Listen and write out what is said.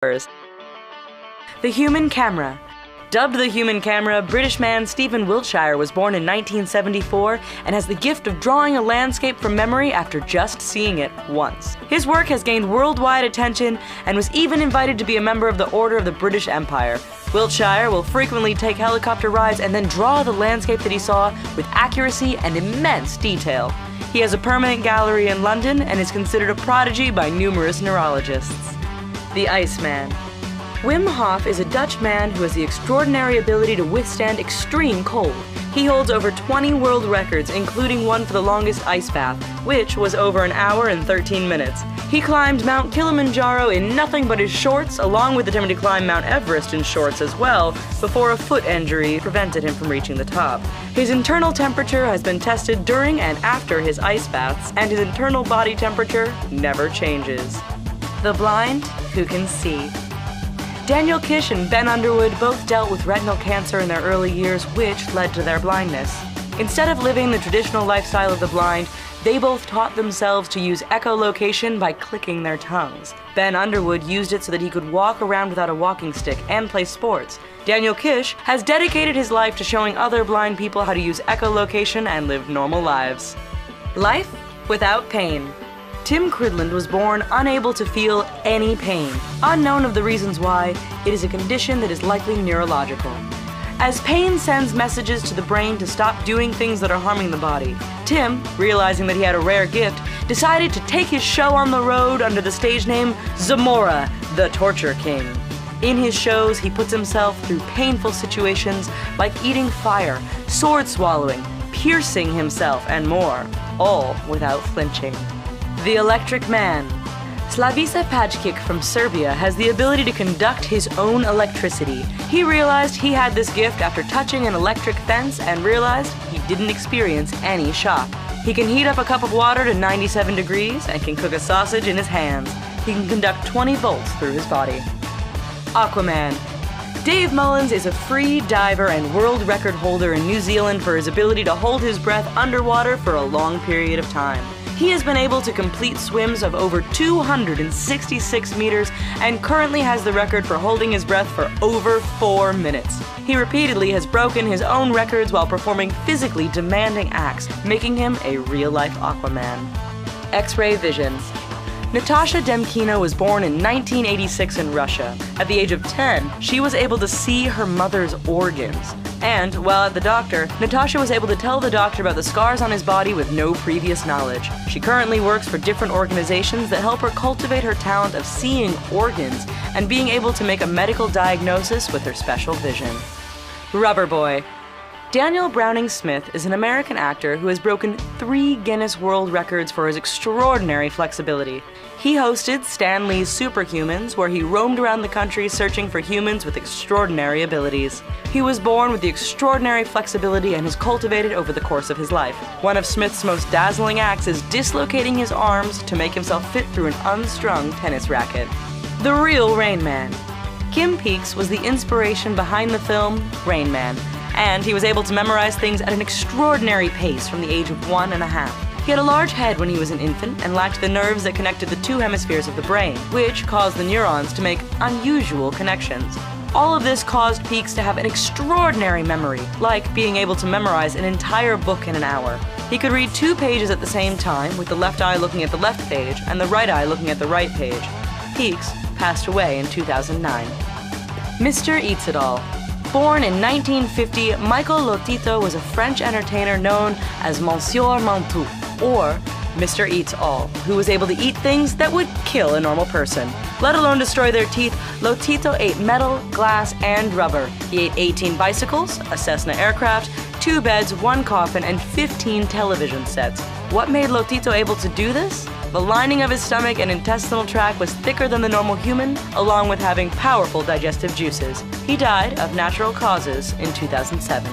The Human Camera. Dubbed the Human Camera, British man Stephen Wiltshire was born in 1974 and has the gift of drawing a landscape from memory after just seeing it once. His work has gained worldwide attention and was even invited to be a member of the Order of the British Empire. Wiltshire will frequently take helicopter rides and then draw the landscape that he saw with accuracy and immense detail. He has a permanent gallery in London and is considered a prodigy by numerous neurologists. The Iceman. Wim Hof is a Dutch man who has the extraordinary ability to withstand extreme cold. He holds over 20 world records, including one for the longest ice bath, which was over an hour and 13 minutes. He climbed Mount Kilimanjaro in nothing but his shorts, along with attempting to climb Mount Everest in shorts as well, before a foot injury prevented him from reaching the top. His internal temperature has been tested during and after his ice baths, and his internal body temperature never changes. The blind who can see. Daniel Kish and Ben Underwood both dealt with retinal cancer in their early years, which led to their blindness. Instead of living the traditional lifestyle of the blind, they both taught themselves to use echolocation by clicking their tongues. Ben Underwood used it so that he could walk around without a walking stick and play sports. Daniel Kish has dedicated his life to showing other blind people how to use echolocation and live normal lives. Life without pain. Tim Cridland was born unable to feel any pain. Unknown of the reasons why, it is a condition that is likely neurological. As pain sends messages to the brain to stop doing things that are harming the body, Tim, realizing that he had a rare gift, decided to take his show on the road under the stage name Zamora, the Torture King. In his shows, he puts himself through painful situations like eating fire, sword swallowing, piercing himself, and more, all without flinching. The Electric Man. Slavica Pajic from Serbia has the ability to conduct his own electricity. He realized he had this gift after touching an electric fence and realized he didn't experience any shock. He can heat up a cup of water to 97 degrees and can cook a sausage in his hands. He can conduct 20 volts through his body. Aquaman. Dave Mullins is a free diver and world record holder in New Zealand for his ability to hold his breath underwater for a long period of time. He has been able to complete swims of over 266 meters and currently has the record for holding his breath for over 4 minutes. He repeatedly has broken his own records while performing physically demanding acts, making him a real-life Aquaman. X-ray vision. Natasha Demkina was born in 1986 in Russia. At the age of 10, she was able to see her mother's organs. And, while at the doctor, Natasha was able to tell the doctor about the scars on his body with no previous knowledge. She currently works for different organizations that help her cultivate her talent of seeing organs and being able to make a medical diagnosis with her special vision. Rubber Boy. Daniel Browning Smith is an American actor who has broken 3 Guinness World Records for his extraordinary flexibility. He hosted Stan Lee's Superhumans, where he roamed around the country searching for humans with extraordinary abilities. He was born with the extraordinary flexibility and has cultivated over the course of his life. One of Smith's most dazzling acts is dislocating his arms to make himself fit through an unstrung tennis racket. The Real Rain Man. Kim Peeks was the inspiration behind the film Rain Man, and he was able to memorize things at an extraordinary pace from the age of 1½. He had a large head when he was an infant and lacked the nerves that connected the 2 hemispheres of the brain, which caused the neurons to make unusual connections. All of this caused Peeks to have an extraordinary memory, like being able to memorize an entire book in an hour. He could read 2 pages at the same time, with the left eye looking at the left page and the right eye looking at the right page. Peeks passed away in 2009. Mr. Eats It All. Born in 1950, Michael Lotito was a French entertainer known as Monsieur Mantoux, or Mr. Eats All, who was able to eat things that would kill a normal person. Let alone destroy their teeth, Lotito ate metal, glass, and rubber. He ate 18 bicycles, a Cessna aircraft, 2 beds, 1 coffin, and 15 television sets. What made Lotito able to do this? The lining of his stomach and intestinal tract was thicker than the normal human, along with having powerful digestive juices. He died of natural causes in 2007.